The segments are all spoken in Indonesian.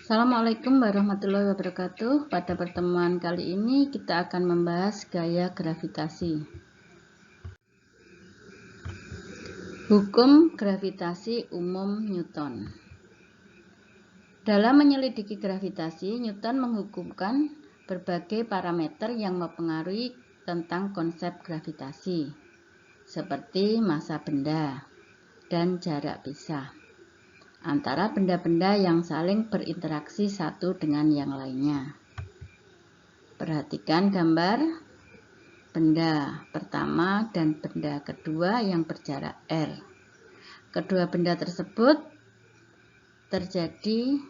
Assalamualaikum warahmatullahi wabarakatuh. Pada pertemuan kali ini kita akan membahas gaya gravitasi. Hukum gravitasi umum Newton. Dalam menyelidiki gravitasi, Newton menghukumkan berbagai parameter yang mempengaruhi tentang konsep gravitasi, seperti massa benda dan jarak pisah antara benda-benda yang saling berinteraksi satu dengan yang lainnya. Perhatikan gambar benda pertama dan benda kedua yang berjarak R. Kedua benda tersebut terjadi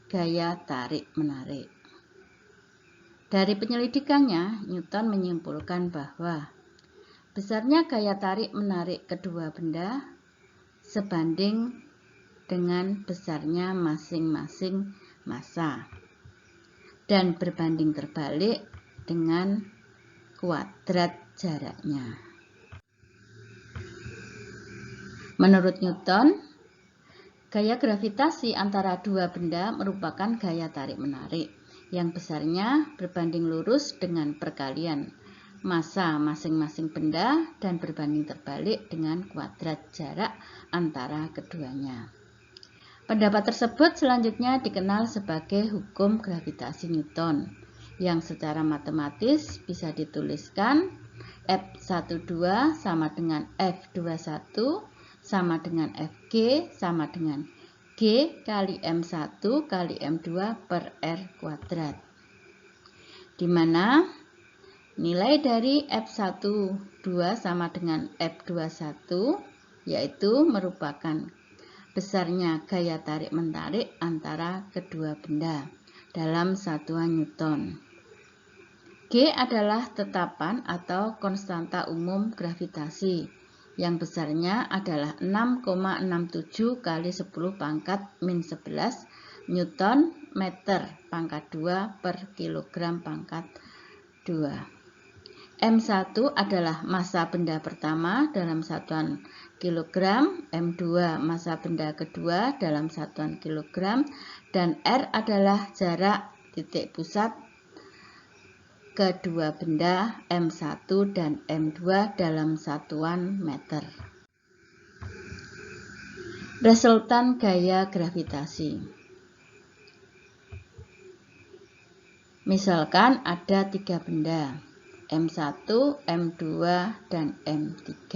gaya tarik-menarik. Dari penyelidikannya, Newton menyimpulkan bahwa besarnya gaya tarik-menarik kedua benda sebanding dengan besarnya masing-masing massa dan berbanding terbalik dengan kuadrat jaraknya. Menurut Newton, gaya gravitasi antara dua benda merupakan gaya tarik-menarik yang besarnya berbanding lurus dengan perkalian massa masing-masing benda dan berbanding terbalik dengan kuadrat jarak antara keduanya. Pendapat tersebut selanjutnya dikenal sebagai hukum gravitasi Newton, yang secara matematis bisa dituliskan F12 sama dengan F21 sama dengan Fg sama dengan G kali M1 kali M2 per R kuadrat, di mana nilai dari F12 sama dengan F21 yaitu merupakan besarnya gaya tarik-menarik antara kedua benda dalam satuan Newton. G adalah tetapan atau konstanta umum gravitasi yang besarnya adalah 6,67 kali 10 pangkat min 11 Newton meter pangkat 2 per kilogram pangkat 2. M1 adalah massa benda pertama dalam satuan kilogram, M2 massa benda kedua dalam satuan kilogram, dan R adalah jarak titik pusat kedua benda M1 dan M2 dalam satuan meter. Resultan gaya gravitasi. Misalkan ada tiga benda, M1, M2, dan M3.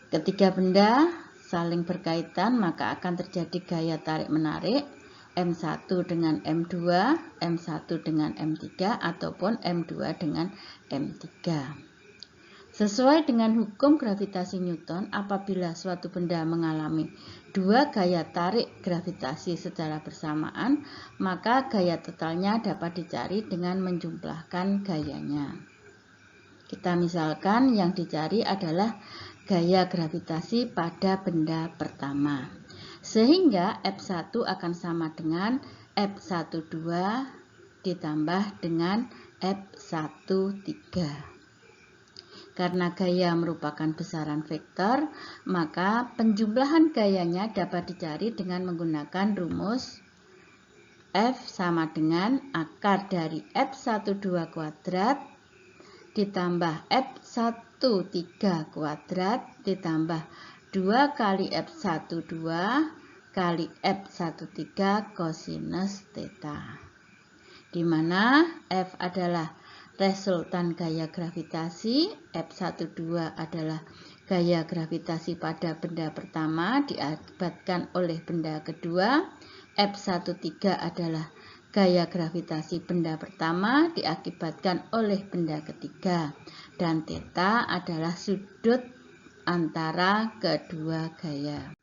Ketiga benda saling berkaitan, maka akan terjadi gaya tarik-menarik M1 dengan M2, M1 dengan M3, ataupun M2 dengan M3. Sesuai dengan hukum gravitasi Newton, apabila suatu benda mengalami dua gaya tarik gravitasi secara bersamaan, maka gaya totalnya dapat dicari dengan menjumlahkan gayanya. Kita misalkan yang dicari adalah gaya gravitasi pada benda pertama, sehingga F1 akan sama dengan F12 ditambah dengan F13. Karena gaya merupakan besaran vektor, maka penjumlahan gayanya dapat dicari dengan menggunakan rumus F sama dengan akar dari F12 kuadrat ditambah F13 kuadrat ditambah 2 kali F12 kali F13 kosinus theta, di mana F adalah resultan gaya gravitasi, F12 adalah gaya gravitasi pada benda pertama diakibatkan oleh benda kedua, F13 adalah gaya gravitasi benda pertama diakibatkan oleh benda ketiga, dan theta adalah sudut antara kedua gaya.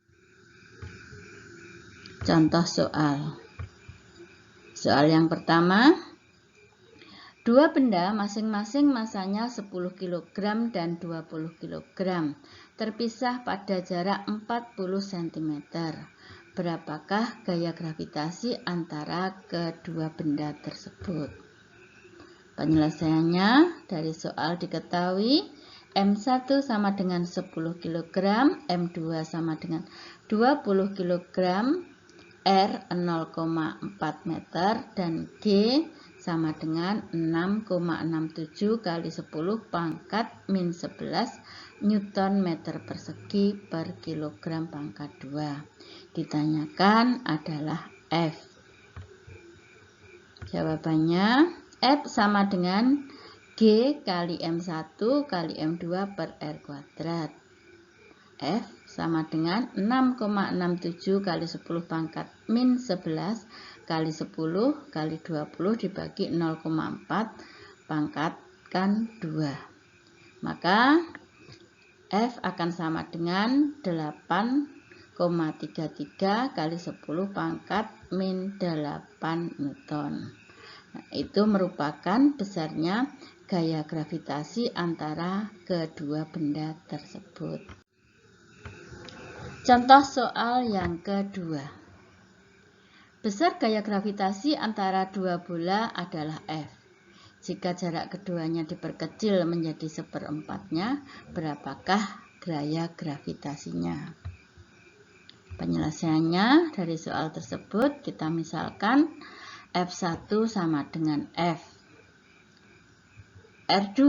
Contoh soal. Soal yang pertama, dua benda masing-masing massanya 10 kg dan 20 kg, terpisah pada jarak 40 cm. Berapakah gaya gravitasi antara kedua benda tersebut? Penyelesaiannya dari soal diketahui M1 sama dengan 10 kg, M2 sama dengan 20 kg, R 0,4 meter, dan G sama dengan 6,67 kali 10 pangkat min 11 Newton meter persegi per kilogram pangkat 2. Ditanyakan adalah F. Jawabannya F sama dengan G kali M1 kali M2 per R kuadrat. F sama dengan 6,67 kali 10 pangkat min 11 kali 10 kali 20 dibagi 0,4 pangkatkan 2. Maka F akan sama dengan 8,33 kali 10 pangkat min 8 Newton. Nah, itu merupakan besarnya gaya gravitasi antara kedua benda tersebut. Contoh soal yang kedua. Besar gaya gravitasi antara dua bola adalah F. Jika jarak keduanya diperkecil menjadi 1/4-nya, berapakah gaya gravitasinya? Penyelesaiannya dari soal tersebut kita misalkan F1 sama dengan F. R2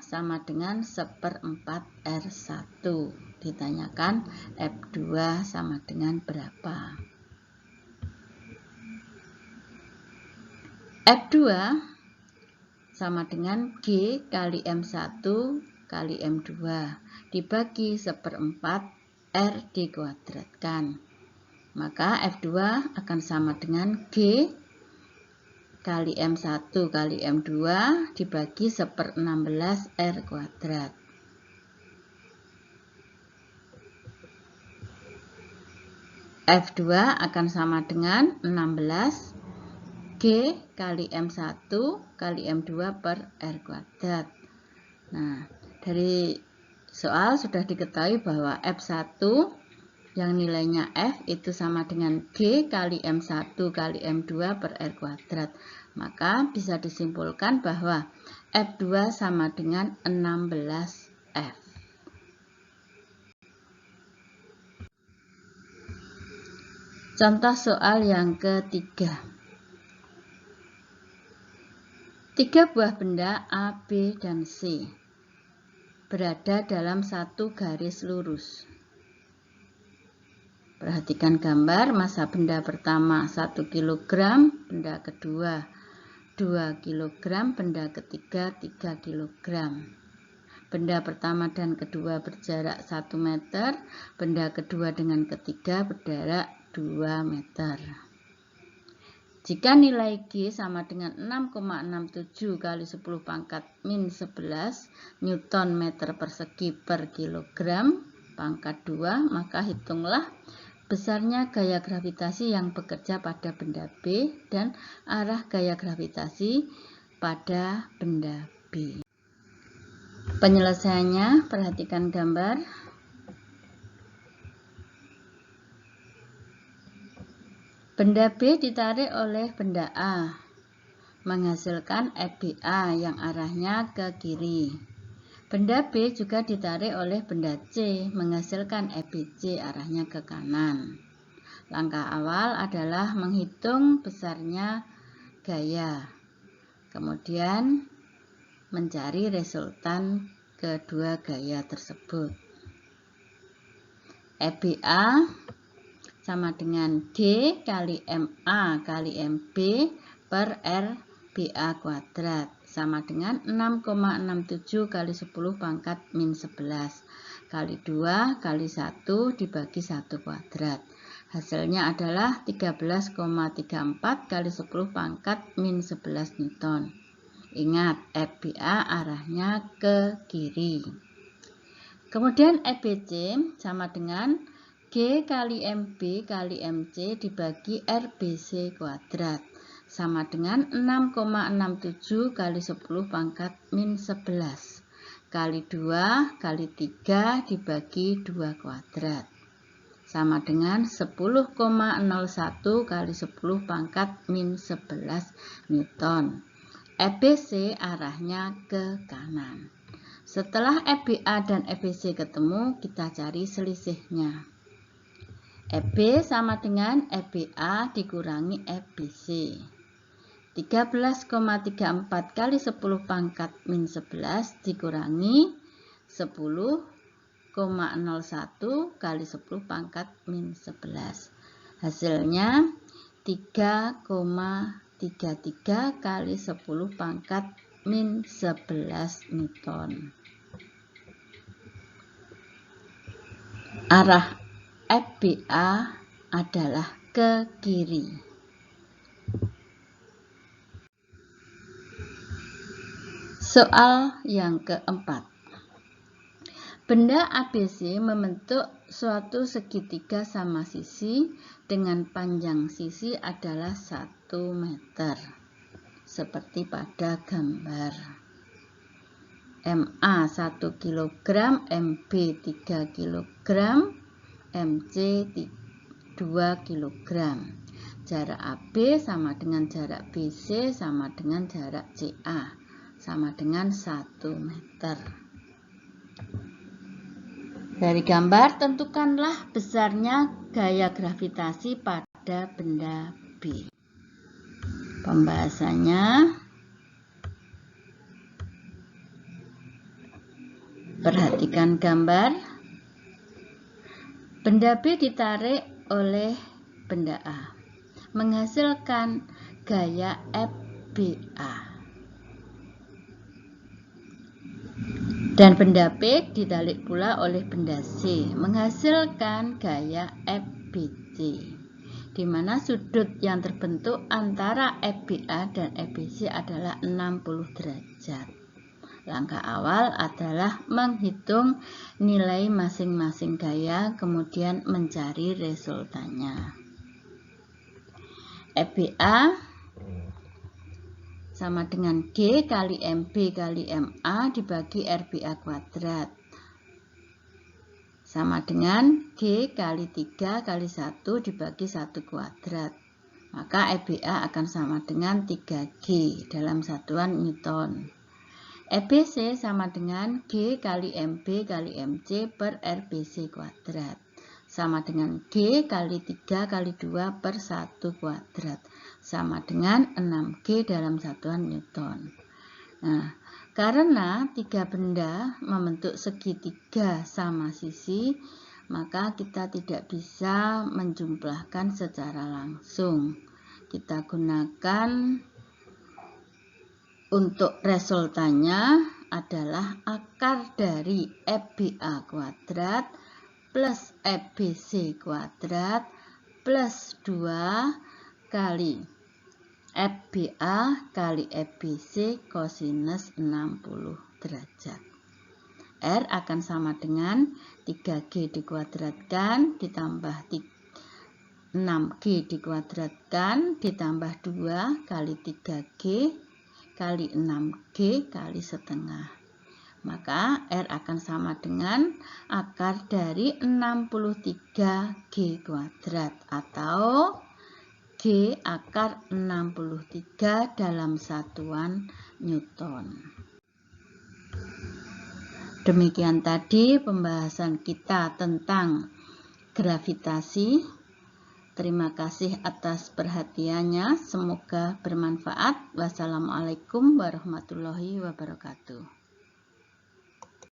sama dengan 1/4 R1. Ditanyakan F2 sama dengan berapa? F2 sama dengan G kali M1 kali M2 dibagi 1/4 R dikuadratkan. Maka F2 akan sama dengan G kali M1 kali M2 dibagi 1/16 R kuadrat. F2 akan sama dengan 16 G kali M1 kali M2 per R kuadrat. Nah, dari soal sudah diketahui bahwa F1 yang nilainya F itu sama dengan G kali M1 kali M2 per R kuadrat. Maka bisa disimpulkan bahwa F2 sama dengan 16F. Contoh soal yang ketiga. 3 buah benda A, B, dan C berada dalam satu garis lurus. Perhatikan gambar, massa benda pertama 1 kg, benda kedua 2 kg, benda ketiga 3 kg. Benda pertama dan kedua berjarak 1 meter, benda kedua dengan ketiga berjarak 2 meter. Jika nilai G sama dengan 6,67 kali 10 pangkat min 11 Newton meter persegi per kilogram pangkat 2, maka hitunglah besarnya gaya gravitasi yang bekerja pada benda B dan arah gaya gravitasi pada benda B. Penyelesaiannya, perhatikan gambar. Benda B ditarik oleh benda A, menghasilkan FBA yang arahnya ke kiri. Benda B juga ditarik oleh benda C, menghasilkan FBC arahnya ke kanan. Langkah awal adalah menghitung besarnya gaya, kemudian mencari resultan kedua gaya tersebut. FBA sama dengan D kali MA kali MB per RBA kuadrat sama dengan 6,67 kali 10 pangkat min 11 kali 2 kali 1 dibagi 1 kuadrat. Hasilnya adalah 13,34 kali 10 pangkat min 11 Newton. Ingat, FBA arahnya ke kiri. Kemudian FBC sama dengan G kali MB kali MC dibagi RBC kuadrat sama dengan 6,67 kali 10 pangkat min 11 kali 2 kali 3 dibagi 2 kuadrat sama dengan 10,01 kali 10 pangkat min 11 Newton. FBC arahnya ke kanan. Setelah EBA dan EBC ketemu, kita cari selisihnya. EB sama dengan EBA dikurangi EBC. 13,34 kali 10 pangkat min 11 dikurangi 10,01 kali 10 pangkat min 11. Hasilnya 3,33 kali 10 pangkat min 11 Newton. Arah EBA adalah ke kiri. Soal yang keempat. Benda ABC membentuk suatu segitiga sama sisi dengan panjang sisi adalah 1 meter. Seperti pada gambar. MA 1 kg, MB 3 kg, MC 2 kg. Jarak AB sama dengan jarak BC sama dengan jarak CA. Sama dengan 1 meter. Dari gambar, tentukanlah besarnya gaya gravitasi pada benda B. Pembahasannya, perhatikan gambar. Benda B ditarik oleh benda A, menghasilkan gaya FBA. Dan benda P ditarik pula oleh benda C, menghasilkan gaya FBC, di mana sudut yang terbentuk antara FBA dan FBC adalah 60 derajat. Langkah awal adalah menghitung nilai masing-masing gaya, kemudian mencari resultannya. FBA sama dengan G kali MB kali MA dibagi RBA kuadrat. Sama dengan G kali 3 kali 1 dibagi 1 kuadrat. Maka EBA akan sama dengan 3G dalam satuan Newton. EBC sama dengan G kali MB kali MC per RBC kuadrat. Sama dengan G kali 3 kali 2 per 1 kuadrat. Sama dengan 6G dalam satuan Newton. Nah, karena tiga benda membentuk segitiga sama sisi, maka kita tidak bisa menjumlahkan secara langsung. Kita gunakan untuk resultannya adalah akar dari FBA kuadrat plus FBC kuadrat plus 2 kali FBA kali FBC kosinus 60 derajat. R akan sama dengan 3G dikuadratkan ditambah 6G dikuadratkan ditambah 2 kali 3G kali 6G kali setengah. Maka R akan sama dengan akar dari 63G kuadrat atau G akar 63 dalam satuan Newton. Demikian tadi pembahasan kita tentang gravitasi. Terima kasih atas perhatiannya. Semoga bermanfaat. Wassalamualaikum warahmatullahi wabarakatuh.